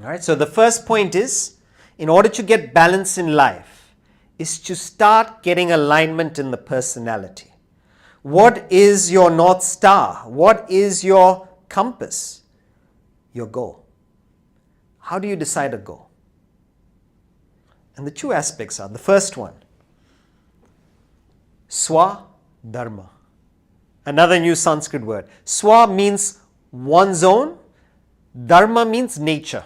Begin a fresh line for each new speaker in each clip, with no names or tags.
All right, so the first point is, in order to get balance in life, is to start getting alignment in the personality. What is your North Star? What is your compass? Your goal. How do you decide a goal? And the two aspects are, the first one, Swadharma. Another new Sanskrit word. Swa means one's own. Dharma means nature.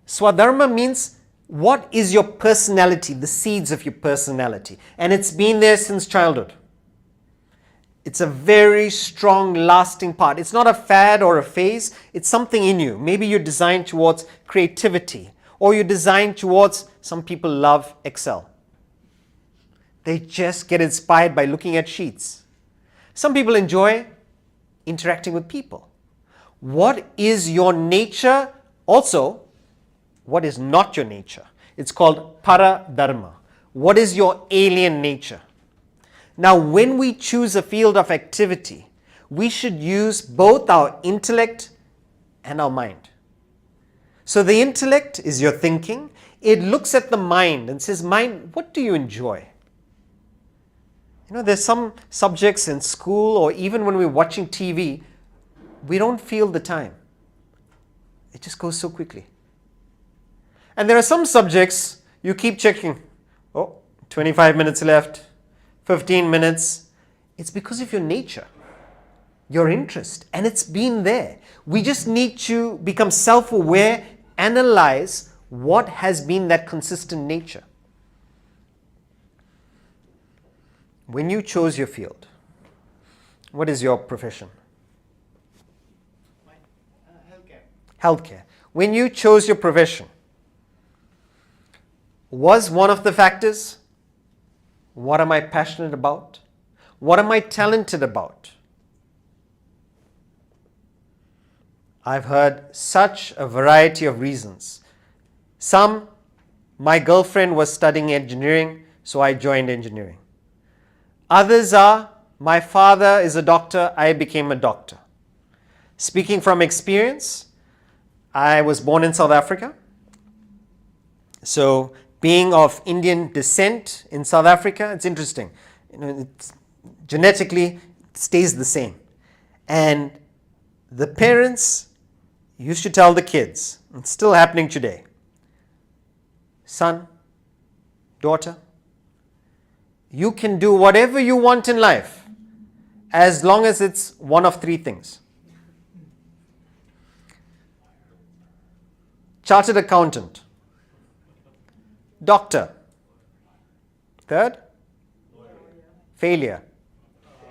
Swadharma means what is your personality, the seeds of your personality. And it's been there since childhood. It's a very strong, lasting part. It's not a fad or a phase. It's something in you. Maybe you're designed towards creativity, or you're designed towards, some people love Excel. They just get inspired by looking at sheets. Some people enjoy interacting with people. What is your nature? Also, what is not your nature? It's called paradharma. What is your alien nature? Now, when we choose a field of activity, we should use both our intellect and our mind. So the intellect is your thinking. It looks at the mind and says, mind, what do you enjoy? You know, there's some subjects in school or even when we're watching TV, we don't feel the time. It just goes so quickly. And there are some subjects you keep checking. Oh, 25 minutes left, 15 minutes. It's because of your nature, your interest, and it's been there. We just need to become self-aware, analyze what has been that consistent nature. When you chose your field, what is your profession? Healthcare. When you chose your profession, was one of the factors, what am I passionate about? What am I talented about? I've heard such a variety of reasons. Some, my girlfriend was studying engineering, so I joined engineering. Others are, my father is a doctor, I became a doctor. Speaking from experience, I was born in South Africa. So, being of Indian descent in South Africa, it's interesting. You know, it's genetically it stays the same. And the parents used to tell the kids, it's still happening today, son, daughter, you can do whatever you want in life as long as it's one of three things. Chartered accountant, doctor, third, failure.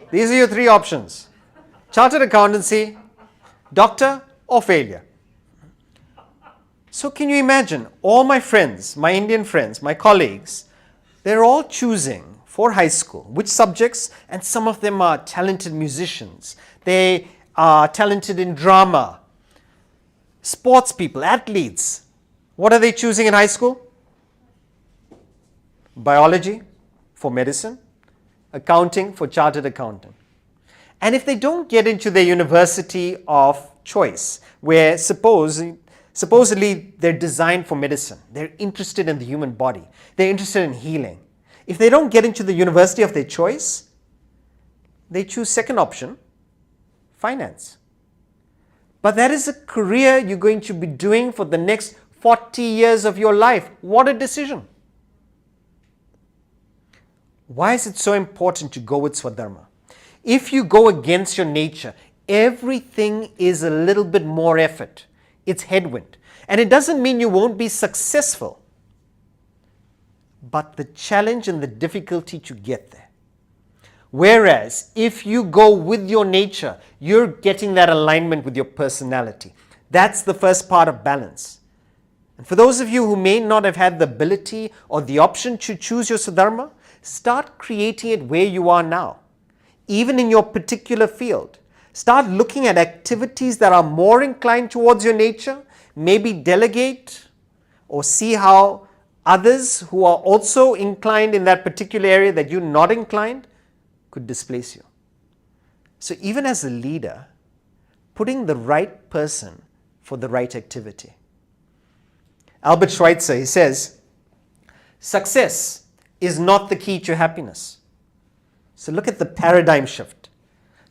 These are your three options. Chartered accountancy, doctor, or failure. So can you imagine, all my friends, my Indian friends, my colleagues, they're all choosing for high school which subjects, and some of them are talented musicians. They are talented in drama, sports people, athletes. What are they choosing in high school? Biology for medicine, accounting for chartered accountant. And if they don't get into their university of choice, where supposedly they're designed for medicine, they're interested in the human body, they're interested in healing. If they don't get into the university of their choice, they choose second option, finance. But that is a career you're going to be doing for the next 40 years of your life. What a decision. Why is it so important to go with Swadharma? If you go against your nature, everything is a little bit more effort. It's headwind. And it doesn't mean you won't be successful, but the challenge and the difficulty to get there. Whereas, if you go with your nature, you're getting that alignment with your personality. That's the first part of balance. And for those of you who may not have had the ability or the option to choose your Swadharma, start creating it where you are now. Even in your particular field. Start looking at activities that are more inclined towards your nature. Maybe delegate or see how others who are also inclined in that particular area that you're not inclined could displace you. So even as a leader, putting the right person for the right activity. Albert Schweitzer, he says, success is not the key to happiness. So look at the paradigm shift.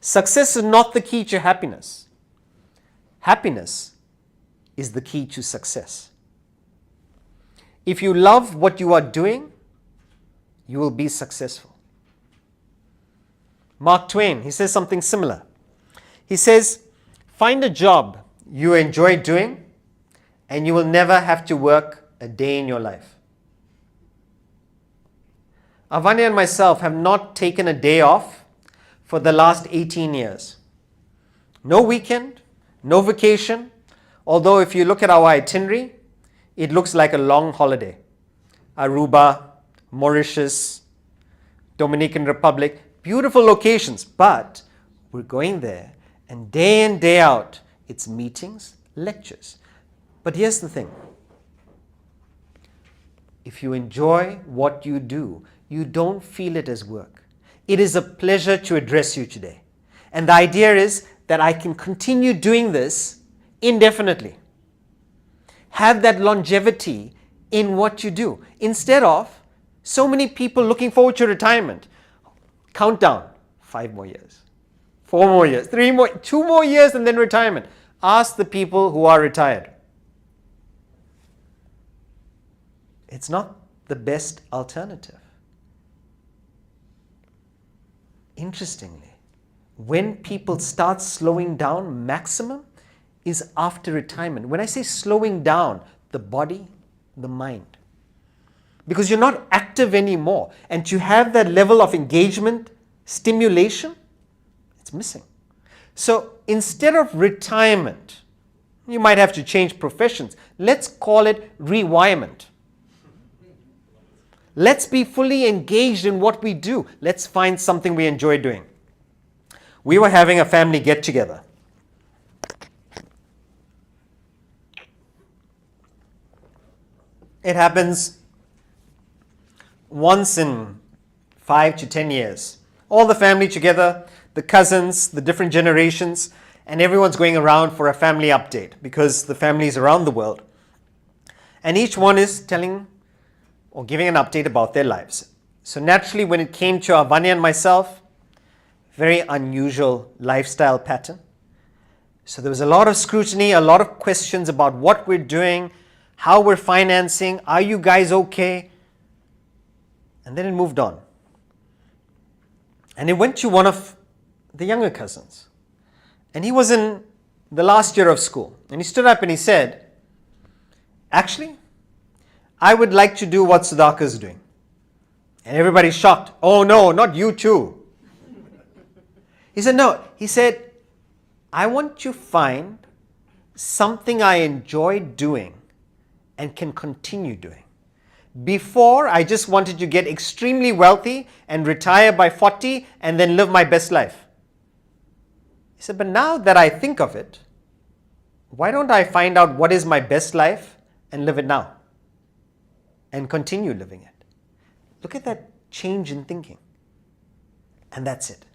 Success is not the key to happiness. Happiness is the key to success. If you love what you are doing, you will be successful. Mark Twain, he says something similar. He says, find a job you enjoy doing and you will never have to work a day in your life. Avanya and myself have not taken a day off for the last 18 years. No weekend, no vacation, although if you look at our itinerary, it looks like a long holiday. Aruba, Mauritius, Dominican Republic, beautiful locations, but we're going there and day in, day out, it's meetings, lectures. But here's the thing. If you enjoy what you do, you don't feel it as work. It is a pleasure to address you today. And the idea is that I can continue doing this indefinitely. Have that longevity in what you do. Instead of so many people looking forward to retirement. Countdown, 5 more years, 4 more years, 3 more, 2 more years and then retirement. Ask the people who are retired. It's not the best alternative. Interestingly, when people start slowing down, maximum is after retirement. When I say slowing down, the body, the mind. Because you're not active anymore. And to have that level of engagement, stimulation, it's missing. So instead of retirement, you might have to change professions. Let's call it rewirement. Let's be fully engaged in what we do. Let's find something we enjoy doing. We were having a family get-together. It happens once in 5 to 10 years. All the family together, the cousins, the different generations, and everyone's going around for a family update because the family is around the world. And each one is telling or giving an update about their lives. So naturally, when it came to Avanya and myself, very unusual lifestyle pattern. So there was a lot of scrutiny, a lot of questions about what we're doing, how we're financing, are you guys okay? And then it moved on. And it went to one of the younger cousins. And he was in the last year of school. And he stood up and he said, actually, I would like to do what Sudhakar is doing. And everybody's shocked. Oh no, not you too. He said, no. He said, I want to find something I enjoy doing and can continue doing. Before, I just wanted to get extremely wealthy and retire by 40 and then live my best life. He said, but now that I think of it, why don't I find out what is my best life and live it now? And continue living it. Look at that change in thinking. And that's it.